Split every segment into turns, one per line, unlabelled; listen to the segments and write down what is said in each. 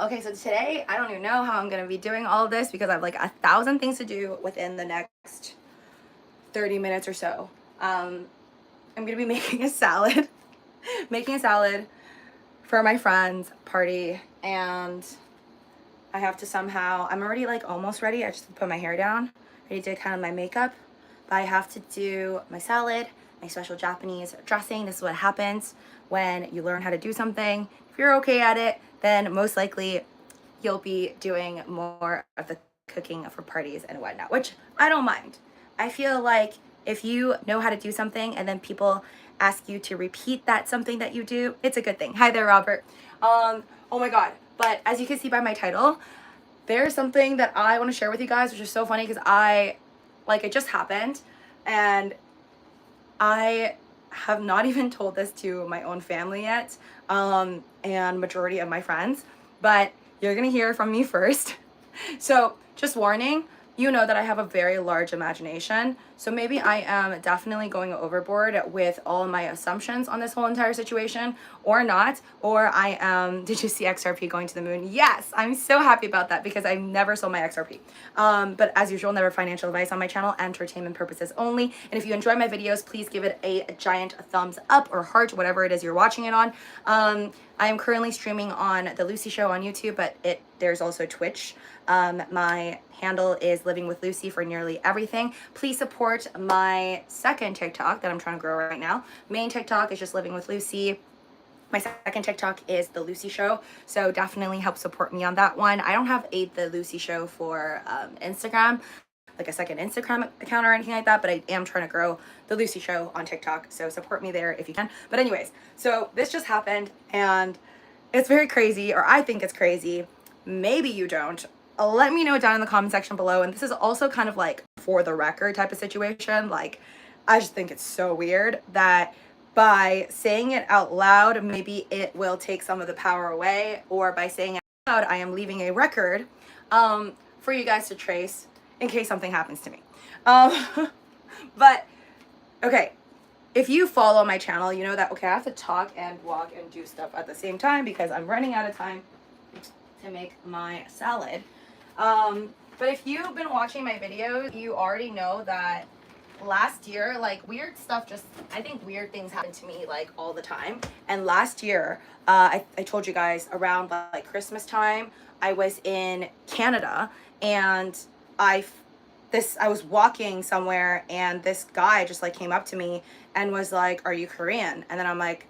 Okay, so today I don't even know how I'm gonna be doing all of this because I have like 1,000 things to do within the next 30 minutes or so. I'm gonna be making a salad, making a salad for my friend's party, and I have to somehow, I'm already like almost ready. I just put my hair down, ready to do kind of my makeup, but I have to do my salad, my special Japanese dressing. This is what happens when you learn how to do something. If you're okay at it, then most likely you'll be doing more of the cooking for parties and whatnot, which I don't mind. I feel like if you know how to do something and then people ask you to repeat that something that you do, it's a good thing. Hi there, Robert. Oh my God. But as you can see by my title, there's something that I want to share with you guys, which is so funny because it just happened, and I have not even told this to my own family yet, and majority of my friends, but you're gonna hear from me first. So just warning, you know that I have a very large imagination, so maybe I am definitely going overboard with all of my assumptions on this whole entire situation, or not, or I am, did you see XRP going to the moon? Yes, I'm so happy about that because I never sold my XRP. But as usual, never financial advice on my channel, entertainment purposes only. And if you enjoy my videos, please give it a giant thumbs up or heart, whatever it is you're watching it on. I am currently streaming on the Luci show on YouTube, but there's also Twitch. My handle is Living with Luci for nearly everything. Please support my second TikTok that I'm trying to grow right now. Main TikTok is just Living with Luci. My second TikTok is the Luci Show, so definitely help support me on that one. I don't have the Luci Show for Instagram, like a second Instagram account or anything like that, but I am trying to grow the Luci Show on TikTok, so support me there if you can. But anyways, so this just happened, and it's very crazy, or I think it's crazy. Maybe you don't. Let me know down in the comment section below. And this is also kind of like for the record type of situation. Like, I just think it's so weird that by saying it out loud, maybe it will take some of the power away, or by saying it out loud, I am leaving a record for you guys to trace in case something happens to me. But okay, if you follow my channel, you know that, okay, I have to talk and walk and do stuff at the same time because I'm running out of time to make my salad. But if you've been watching my videos, you already know that last year, like, weird stuff I think weird things happen to me, like, all the time. And last year, I told you guys around, like, Christmas time, I was in Canada, and I was walking somewhere, and this guy just, like, came up to me and was like, "Are you Korean?" And then I'm like,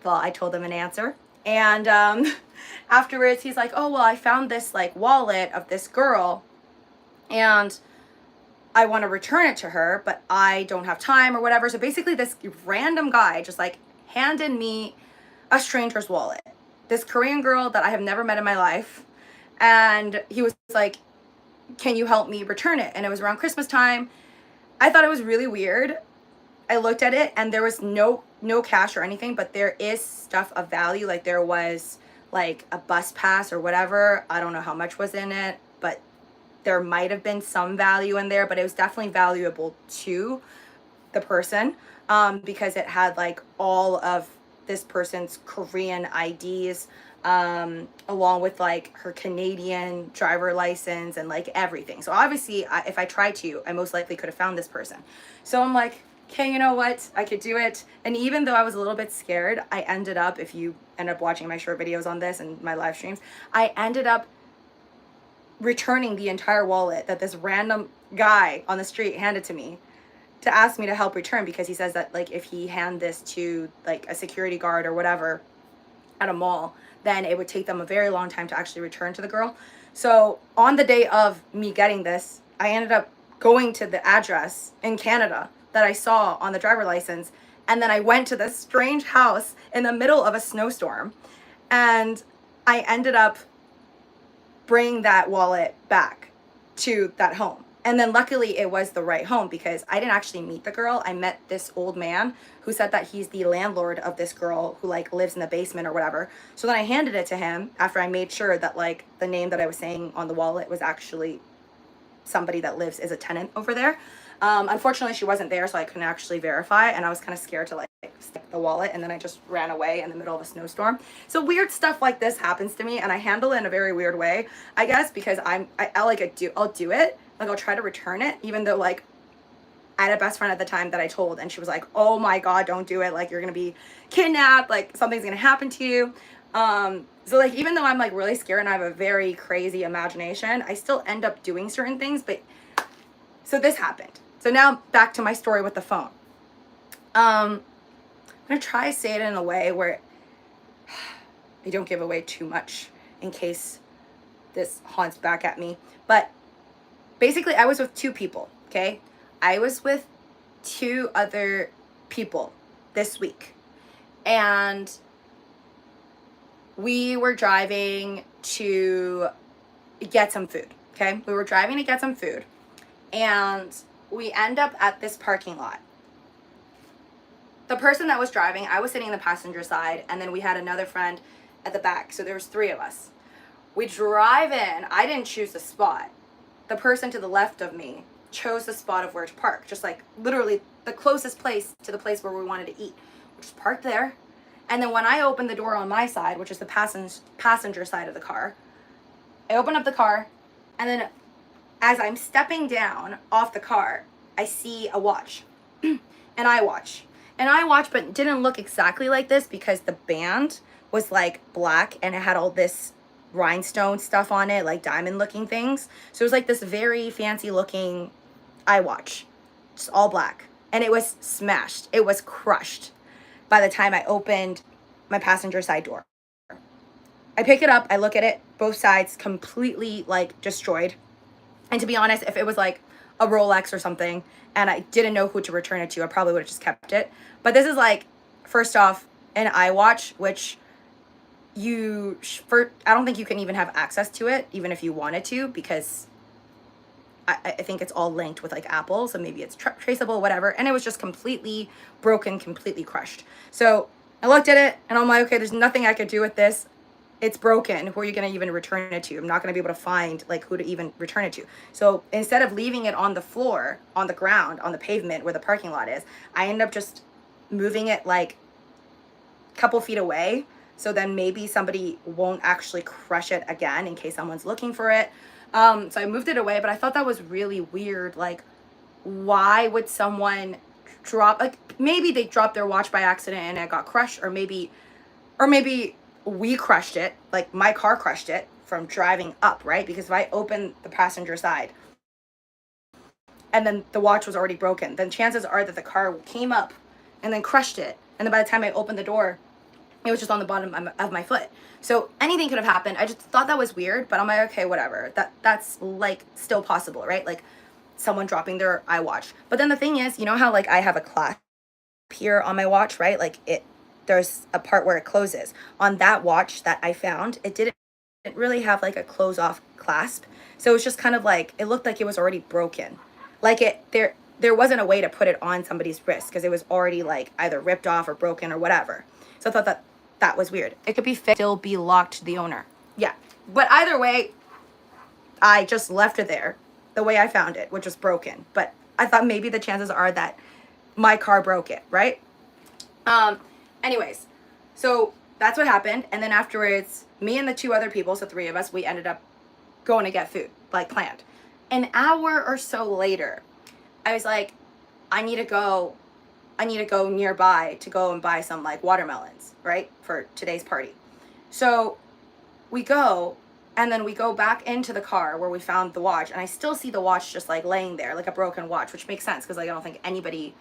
well, I told him an answer. And afterwards, he's like, "Oh, well, I found this, like, wallet of this girl, and I want to return it to her, but I don't have time," or whatever. So basically, this random guy just, like, handed me a stranger's wallet. This Korean girl that I have never met in my life. And he was like, "Can you help me return it?" And it was around Christmas time. I thought it was really weird. I looked at it, and there was no cash or anything, but there is stuff of value. Like, there was like a bus pass or whatever. I don't know how much was in it, but there might have been some value in there, but it was definitely valuable to the person, because it had like all of this person's Korean IDs, along with like her Canadian driver license and like everything. So obviously, if I tried to, I most likely could have found this person. So I'm like, okay, you know what? I could do it. And even though I was a little bit scared, I ended up, if you end up watching my short videos on this and my live streams, I ended up returning the entire wallet that this random guy on the street handed to me to ask me to help return, because he says that, like, if he hand this to like a security guard or whatever at a mall, then it would take them a very long time to actually return to the girl. So on the day of me getting this, I ended up going to the address in Canada that I saw on the driver license, and then I went to this strange house in the middle of a snowstorm, and I ended up bringing that wallet back to that home. And then luckily it was the right home, because I didn't actually meet the girl. I met this old man who said that he's the landlord of this girl who like lives in the basement or whatever. So then I handed it to him after I made sure that like the name that I was saying on the wallet was actually somebody that lives as a tenant over there. Unfortunately, she wasn't there, so I couldn't actually verify, and I was kind of scared to like stuck the wallet, and then I just ran away in the middle of a snowstorm. So weird stuff like this happens to me, and I handle it in a very weird way, I guess, because I'll do it, like I'll try to return it, even though like I had a best friend at the time that I told, and she was like, oh my god, don't do it, like you're gonna be kidnapped, like something's gonna happen to you. So like even though I'm like really scared and I have a very crazy imagination, I still end up doing certain things. But so this happened. So now back to my story with the phone. I'm gonna try to say it in a way where I don't give away too much in case this haunts back at me. But basically I was with two people, okay? I was with two other people this week, and we were driving to get some food, okay? We were driving to get some food, and we end up at this parking lot. The person that was driving, I was sitting in the passenger side, and then we had another friend at the back, so there was three of us. We drive in. I didn't choose the spot. The person to the left of me chose the spot of where to park, just like literally the closest place to the place where we wanted to eat. We just parked there. And then when I opened the door on my side, which is the passenger side of the car, I open up the car, and then as I'm stepping down off the car, I see a watch. And I watch, but it didn't look exactly like this because the band was like black and it had all this rhinestone stuff on it, like diamond looking things. So it was like this very fancy looking iWatch, just all black. And it was smashed. It was crushed by the time I opened my passenger side door. I pick it up, I look at it, both sides completely like destroyed. And to be honest, if it was like a Rolex or something and I didn't know who to return it to, I probably would have just kept it. But this is like, first off, an iWatch, which I don't think you can even have access to it, even if you wanted to, because I think it's all linked with like Apple, so maybe it's traceable, whatever. And it was just completely broken, completely crushed. So I looked at it and I'm like, okay, there's nothing I could do with this. It's broken. Who are you going to even return it to? I'm not going to be able to find like who to even return it to. So instead of leaving it on the floor, on the ground, on the pavement where the parking lot is, I end up just moving it like a couple feet away. So then maybe somebody won't actually crush it again in case someone's looking for it. So I moved it away, but I thought that was really weird. Like, why would someone drop, like, maybe they dropped their watch by accident and it got crushed, or maybe we crushed it, like my car crushed it from driving up, right? Because if I opened the passenger side and then the watch was already broken, then chances are that the car came up and then crushed it. And then by the time I opened the door, it was just on the bottom of my foot. So anything could have happened. I just thought that was weird, but I'm like, okay, whatever. That's like still possible, right? Like someone dropping their iWatch. But then the thing is, you know how like I have a clasp here on my watch, right? Like there's a part where it closes. On that watch that I found, it didn't really have like a close off clasp. So it was just kind of like, it looked like it was already broken. Like there wasn't a way to put it on somebody's wrist because it was already like either ripped off or broken or whatever. So I thought that was weird. It could be fixed, still be locked to the owner. Yeah. But either way, I just left it there the way I found it, which was broken. But I thought maybe the chances are that my car broke it, right? Anyways, so that's what happened. And then afterwards, me and the two other people, so three of us, we ended up going to get food, like planned. An hour or so later, I was like, I need to go nearby to go and buy some like watermelons, right? For today's party. So we go, and then we go back into the car where we found the watch, and I still see the watch just like laying there, like a broken watch, which makes sense because like I don't think anybody,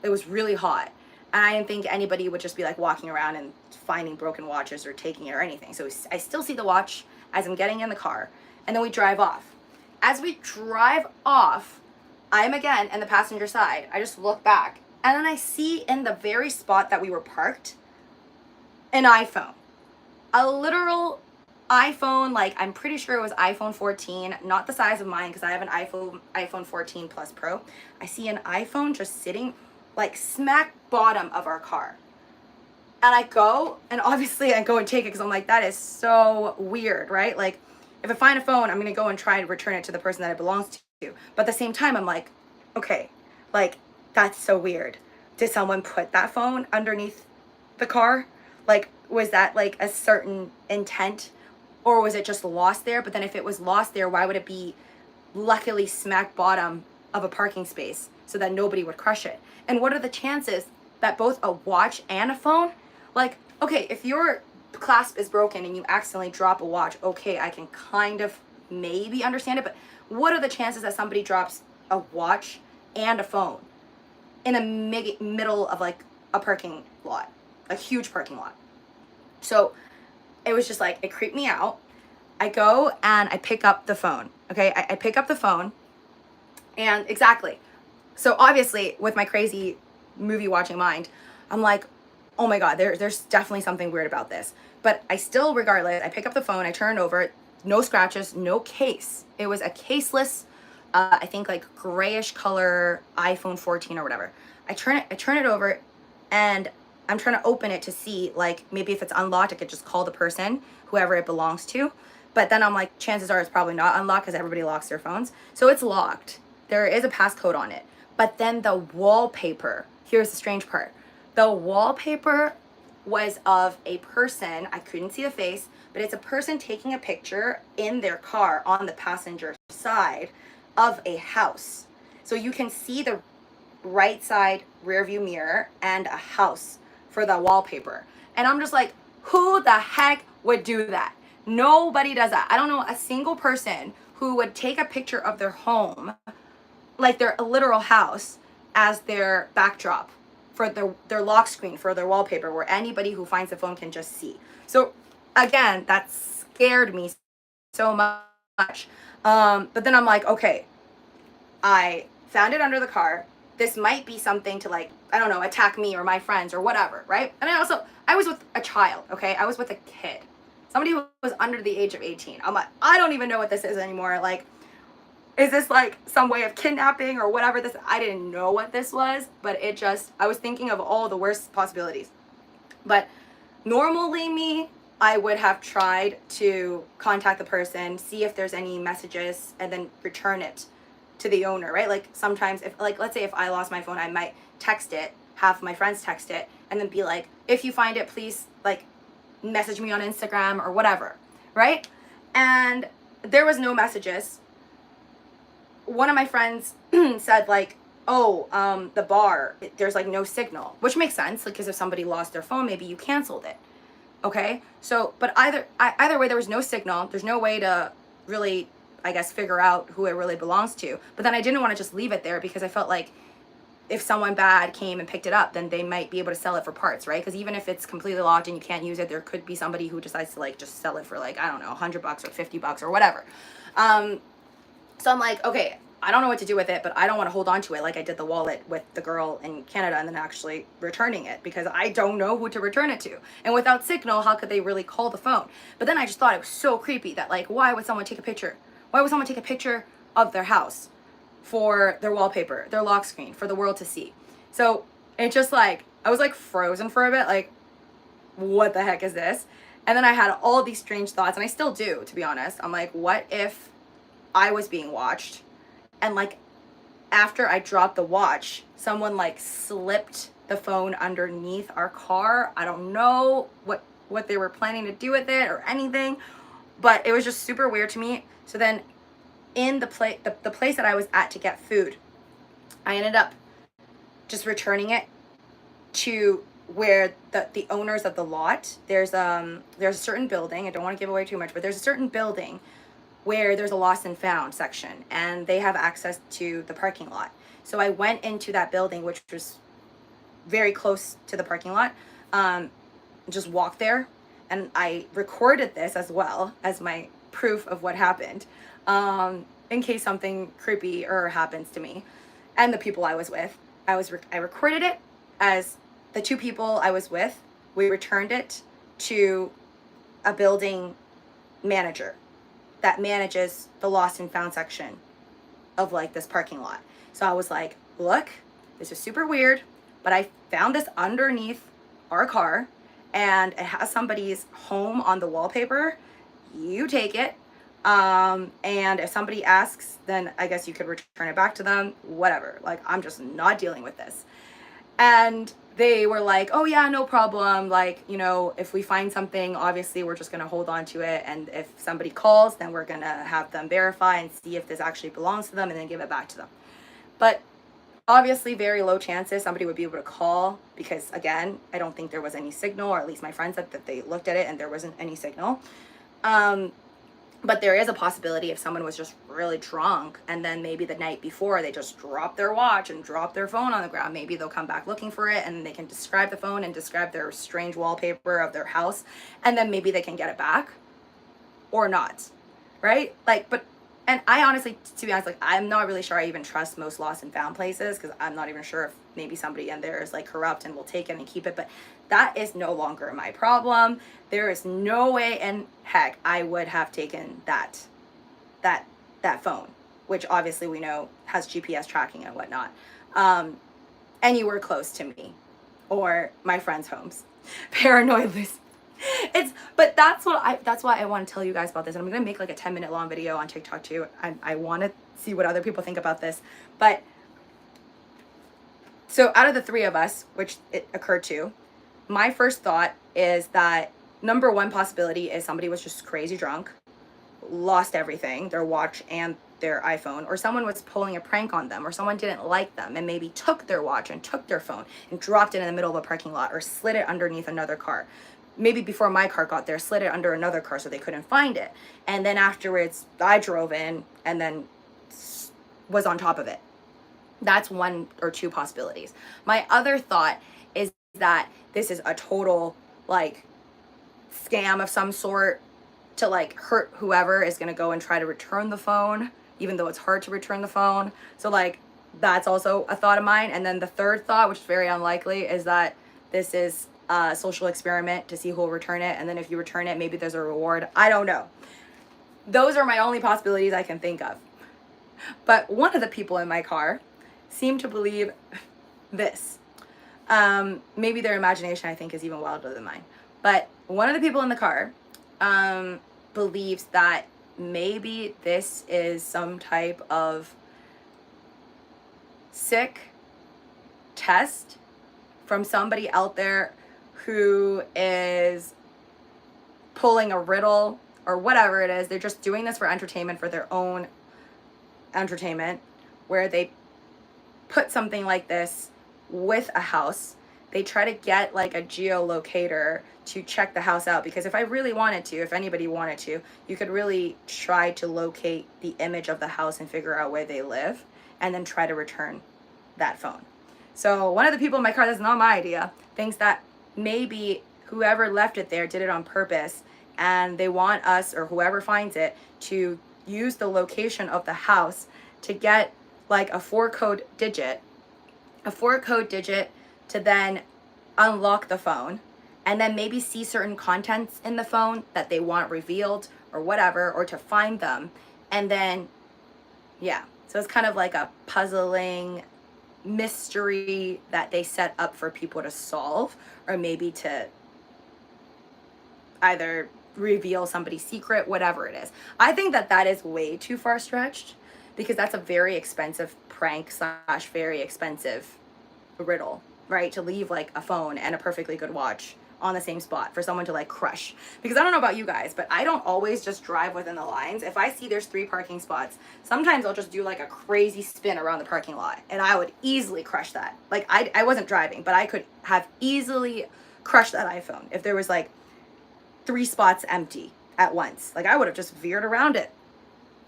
it was really hot. And I didn't think anybody would just be like walking around and finding broken watches or taking it or anything. So I still see the watch as I'm getting in the car, and then we drive off. As we drive off, I'm again in the passenger side. I just look back, and then I see in the very spot that we were parked, an iPhone. A literal iPhone, like I'm pretty sure it was iPhone 14, not the size of mine because I have an iPhone 14 Plus Pro. I see an iPhone just sitting like smack bottom of our car. And I go, and obviously I go and take it because I'm like, that is so weird, right? Like if I find a phone, I'm going to go and try and return it to the person that it belongs to. But at the same time, I'm like, okay, like that's so weird. did someone put that phone underneath the car? Like, was that like a certain intent, or was it just lost there? But then if it was lost there, why would it be luckily smack bottom of a parking space so that nobody would crush it? And what are the chances that both a watch and a phone, like, okay, if your clasp is broken and you accidentally drop a watch, okay, I can kind of maybe understand it, but what are the chances that somebody drops a watch and a phone in the middle of like a parking lot, a huge parking lot? So it was just like, it creeped me out. I go and I pick up the phone. Okay, I pick up the phone, and exactly. So obviously, with my crazy movie watching mind, I'm like, oh my God, there's definitely something weird about this. But I still, regardless, I pick up the phone, I turn it over, no scratches, no case. It was a caseless, I think like grayish color iPhone 14 or whatever. I turn it over, and I'm trying to open it to see, like, maybe if it's unlocked, I could just call the person, whoever it belongs to. But then I'm like, chances are it's probably not unlocked because everybody locks their phones. So it's locked. There is a passcode on it. But then the wallpaper, here's the strange part. The wallpaper was of a person, I couldn't see the face, but it's a person taking a picture in their car on the passenger side of a house. So you can see the right side rear view mirror and a house for the wallpaper. And I'm just like, who the heck would do that? Nobody does that. I don't know a single person who would take a picture of their home, like their literal house, as their backdrop for their lock screen, for their wallpaper, where anybody who finds the phone can just see. So again, that scared me so much. But then I'm like, okay, I found it under the car. This might be something to, like, I don't know, attack me or my friends or whatever, right? And I was with a child, okay? I was with a kid. Somebody who was under the age of 18. I'm like, I don't even know what this is anymore. Like, is this like some way of kidnapping or whatever this, I didn't know what this was, but it just, I was thinking of all the worst possibilities. But normally me, I would have tried to contact the person, see if there's any messages, and then return it to the owner, right? Like sometimes if, like, let's say if I lost my phone, I might text it, have my friends text it, and then be like, if you find it, please like message me on Instagram or whatever, right? And there was no messages. One of my friends said like, oh, the bar, there's like no signal, which makes sense, because if somebody lost their phone, maybe you canceled it. Okay, so, but either way, there was no signal. There's no way to really, I guess, figure out who it really belongs to. But then I didn't want to just leave it there, because I felt like if someone bad came and picked it up, then they might be able to sell it for parts, right? Because even if it's completely locked and you can't use it, there could be somebody who decides to like just sell it for like, I don't know, $100 or $50 or whatever. So I'm like, okay, I don't know what to do with it, but I don't want to hold on to it like I did the wallet with the girl in Canada and then actually returning it, because I don't know who to return it to. And without signal, how could they really call the phone? But then I just thought it was so creepy that, like, why would someone take a picture? Why would someone take a picture of their house for their wallpaper, their lock screen, for the world to see? So it just like, I was like frozen for a bit, like, what the heck is this? And then I had all these strange thoughts, and I still do, to be honest. I'm like, what if I was being watched, and like after I dropped the watch, someone like slipped the phone underneath our car? I don't know what they were planning to do with it or anything, but it was just super weird to me. So then in the place that I was at to get food, I ended up just returning it to where the owners of the lot, there's a certain building, I don't want to give away too much, but there's a certain building where there's a lost and found section, and they have access to the parking lot. So I went into that building, which was very close to the parking lot, just walked there, and I recorded this as well as my proof of what happened, in case something creepy happens to me and the people I was with. I recorded it as the two people I was with. We returned it to a building manager that manages the lost and found section of like this parking lot. So I was like, look, this is super weird, but I found this underneath our car, and it has somebody's home on the wallpaper. You take it, and if somebody asks, then I guess you could return it back to them, whatever. Like, I'm just not dealing with this. And they were like, oh yeah, no problem. Like, you know, if we find something, obviously we're just going to hold on to it. And if somebody calls, then we're going to have them verify and see if this actually belongs to them and then give it back to them. But obviously very low chances somebody would be able to call because, again, I don't think there was any signal, or at least my friend said that they looked at it and there wasn't any signal. But there is a possibility if someone was just really drunk and then maybe the night before they just dropped their watch and dropped their phone on the ground, maybe they'll come back looking for it and they can describe the phone and describe their strange wallpaper of their house, and then maybe they can get it back or not, right? Like, but, and I honestly, to be honest, like, I'm not really sure I even trust most lost and found places, because I'm not even sure if maybe somebody in there is like corrupt and will take it and keep it, but that is no longer my problem. There is no way in heck I would have taken that phone, which obviously we know has GPS tracking and whatnot, anywhere close to me or my friends' homes. Paranoid Lucy. But that's why I want to tell you guys about this. And I'm gonna make like a 10-minute long video on TikTok too. I want to see what other people think about this. But so out of the three of us, which it occurred to, my first thought is that number one possibility is somebody was just crazy drunk, lost everything, their watch and their iPhone, or someone was pulling a prank on them, or someone didn't like them and maybe took their watch and took their phone and dropped it in the middle of a parking lot, or slid it underneath another car. Maybe before my car got there, slid it under another car so they couldn't find it. And then afterwards, I drove in and then was on top of it. That's one or two possibilities. My other thought is that this is a total like scam of some sort to like hurt whoever is going to go and try to return the phone, even though it's hard to return the phone. So like that's also a thought of mine. And then the third thought, which is very unlikely, is that this is a social experiment to see who will return it, and then if you return it, maybe there's a reward. I don't know. Those are my only possibilities I can think of. But one of the people in my car seemed to believe this. Maybe their imagination, I think, is even wilder than mine. But one of the people in the car believes that maybe this is some type of sick test from somebody out there who is pulling a riddle or whatever it is. They're just doing this for entertainment, for their own entertainment, where they put something like this with a house. They try to get like a geolocator to check the house out, because if I really wanted to, if anybody wanted to, you could really try to locate the image of the house and figure out where they live and then try to return that phone. So one of the people in my car, that's not my idea, thinks that maybe whoever left it there did it on purpose, and they want us, or whoever finds it, to use the location of the house to get like a 4-code digit to then unlock the phone, and then maybe see certain contents in the phone that they want revealed or whatever, or to find them. And then, yeah, so it's kind of like a puzzling mystery that they set up for people to solve, or maybe to either reveal somebody's secret, whatever it is. I think that that is way too far stretched, because that's a very expensive prank / very expensive riddle, right? To leave like a phone and a perfectly good watch on the same spot for someone to like crush. Because I don't know about you guys, but I don't always just drive within the lines. If I see there's 3 parking spots, sometimes I'll just do like a crazy spin around the parking lot, and I would easily crush that. Like I wasn't driving, but I could have easily crushed that iPhone if there was like 3 spots empty at once. Like I would have just veered around it.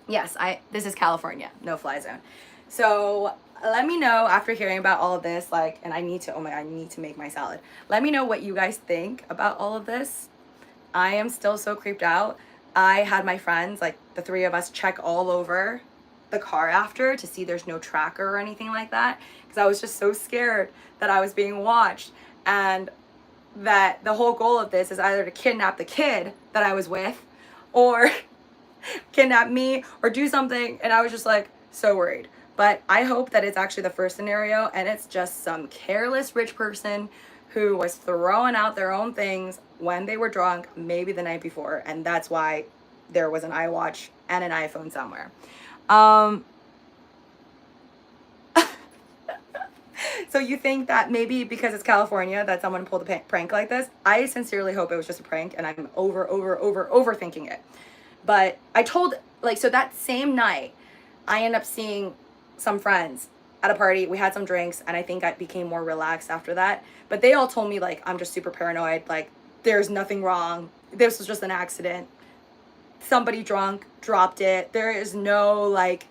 Yes, this is California, no fly zone. So let me know after hearing about all of this, like, and I need to make my salad. Let me know what you guys think about all of this. I am still so creeped out. I had my friends, like the 3 of us, check all over the car after to see there's no tracker or anything like that, because I was just so scared that I was being watched, and that the whole goal of this is either to kidnap the kid that I was with, or kidnap me, or do something. And I was just like so worried. But I hope that it's actually the first scenario, and it's just some careless rich person who was throwing out their own things when they were drunk, maybe the night before, and that's why there was an iWatch and an iPhone somewhere. So you think that maybe because it's California that someone pulled a prank like this? I sincerely hope it was just a prank and I'm overthinking it. But I told, like, so that same night, I ended up seeing some friends at a party. We had some drinks, and I think I became more relaxed after that. But they all told me, like, I'm just super paranoid. Like, there's nothing wrong. This was just an accident. Somebody drunk dropped it. There is no, like,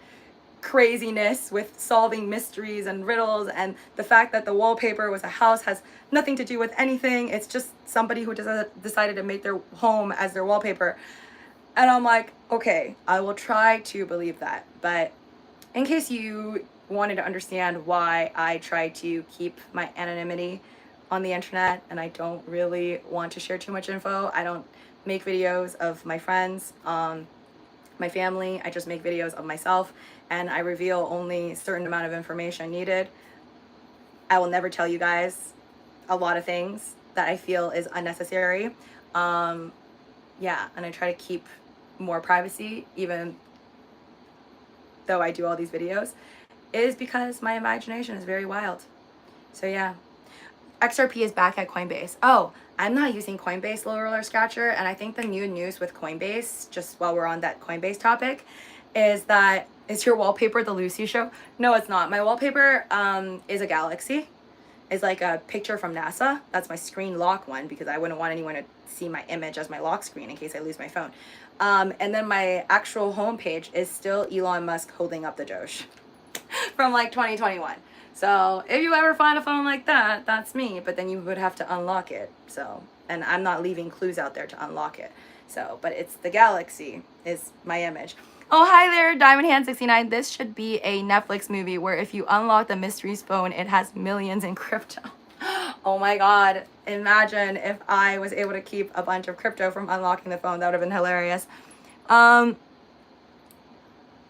craziness with solving mysteries and riddles, and the fact that the wallpaper was a house has nothing to do with anything. It's just somebody who decided to make their home as their wallpaper. And I'm like, okay, I will try to believe that. But in case you wanted to understand why I try to keep my anonymity on the internet and I don't really want to share too much info, I don't make videos of my friends, my family. I just make videos of myself, and I reveal only a certain amount of information needed. I will never tell you guys a lot of things that I feel is unnecessary. Yeah, and I try to keep more privacy even though I do all these videos, is because my imagination is very wild. So yeah. XRP is back at Coinbase. Oh, I'm not using Coinbase Low Roller Scratcher, and I think the new news with Coinbase, just while we're on that Coinbase topic, is that, is your wallpaper the Luci show? No, it's not. My wallpaper is a galaxy. It's like a picture from NASA. That's my screen lock one because I wouldn't want anyone to see my image as my lock screen in case I lose my phone. And then my actual homepage is still Elon Musk holding up the Doge from like 2021. So if you ever find a phone like that, that's me, but then you would have to unlock it. So, and I'm not leaving clues out there to unlock it. So, but it's the galaxy is my image. Oh, hi there, Diamond Hand 69. This should be a Netflix movie where if you unlock the mysteries phone, it has millions in crypto. Oh my God. Imagine if I was able to keep a bunch of crypto from unlocking the phone. That would have been hilarious.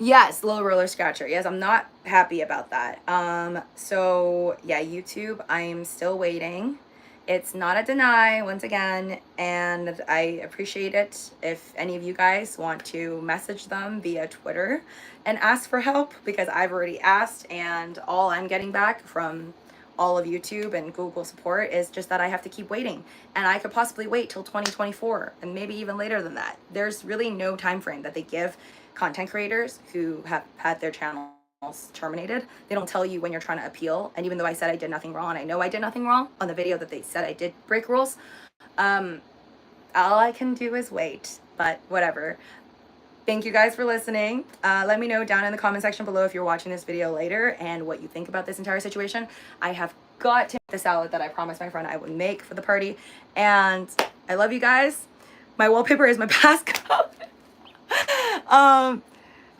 Yes, Low Roller Scratcher. Yes, I'm not happy about that. So yeah, YouTube, I'm still waiting. It's not a deny, once again, and I appreciate it if any of you guys want to message them via Twitter and ask for help, because I've already asked, and all I'm getting back from all of YouTube and Google support is just that I have to keep waiting, and I could possibly wait till 2024 and maybe even later than that. There's really no time frame that they give content creators who have had their channels terminated. They don't tell you when you're trying to appeal, and even though I said I did nothing wrong, and I know I did nothing wrong on the video that they said I did break rules, all I can do is wait. But whatever. Thank you guys for listening. Let me know down in the comment section below if you're watching this video later and what you think about this entire situation. I have got to make the salad that I promised my friend I would make for the party, and I love you guys. My wallpaper is my passcode.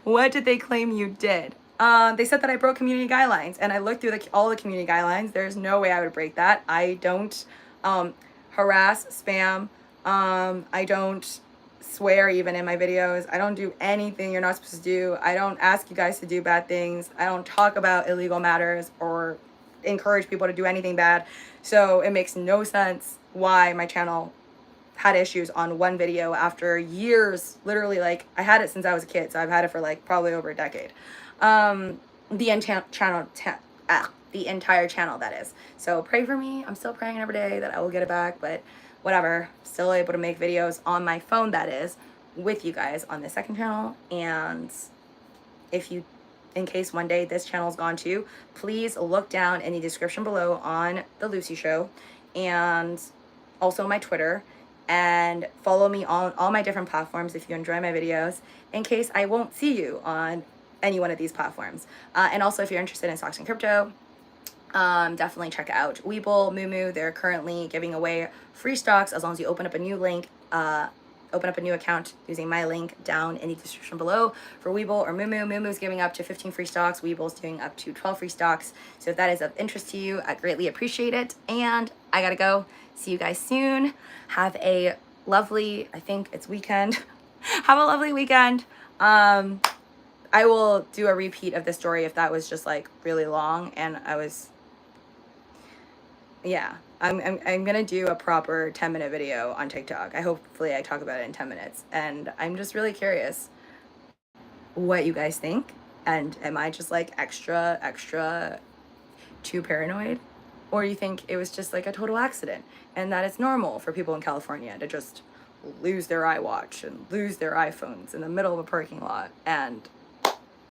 What did they claim you did? They said that I broke community guidelines, and I looked through all the community guidelines. There's no way I would break that. I don't harass, spam. I don't swear even in my videos. I don't do anything you're not supposed to do. I don't ask you guys to do bad things. I don't talk about illegal matters or encourage people to do anything bad. So it makes no sense why my channel had issues on one video after years. Literally, like, I had it since I was a kid, so I've had it for like probably over a decade. The entire channel, that is. So pray for me. I'm still praying every day that I will get it back, but whatever. Still able to make videos on my phone, that is, with you guys on the second channel. And if you, in case one day this channel is gone too, please look down in the description below on the Luci show, and also my Twitter, and follow me on all my different platforms if you enjoy my videos, in case I won't see you on any one of these platforms. And also, if you're interested in stocks and crypto, definitely check out Webull, MOOMOO. They're currently giving away free stocks as long as you open up a new link, open up a new account using my link down in the description below for Webull or MOOMOO. MOOMOO is giving up to 15 free stocks. Webull is doing up to 12 free stocks. So if that is of interest to you, I greatly appreciate it. And I gotta go. See you guys soon. Have a lovely, I think it's weekend. Have a lovely weekend. I will do a repeat of this story if that was just like really long and I was, yeah. I'm gonna do a proper 10-minute video on TikTok. Hopefully I talk about it in 10 minutes. And I'm just really curious what you guys think. And am I just like extra too paranoid? Or do you think it was just like a total accident and that it's normal for people in California to just lose their iWatch and lose their iPhones in the middle of a parking lot and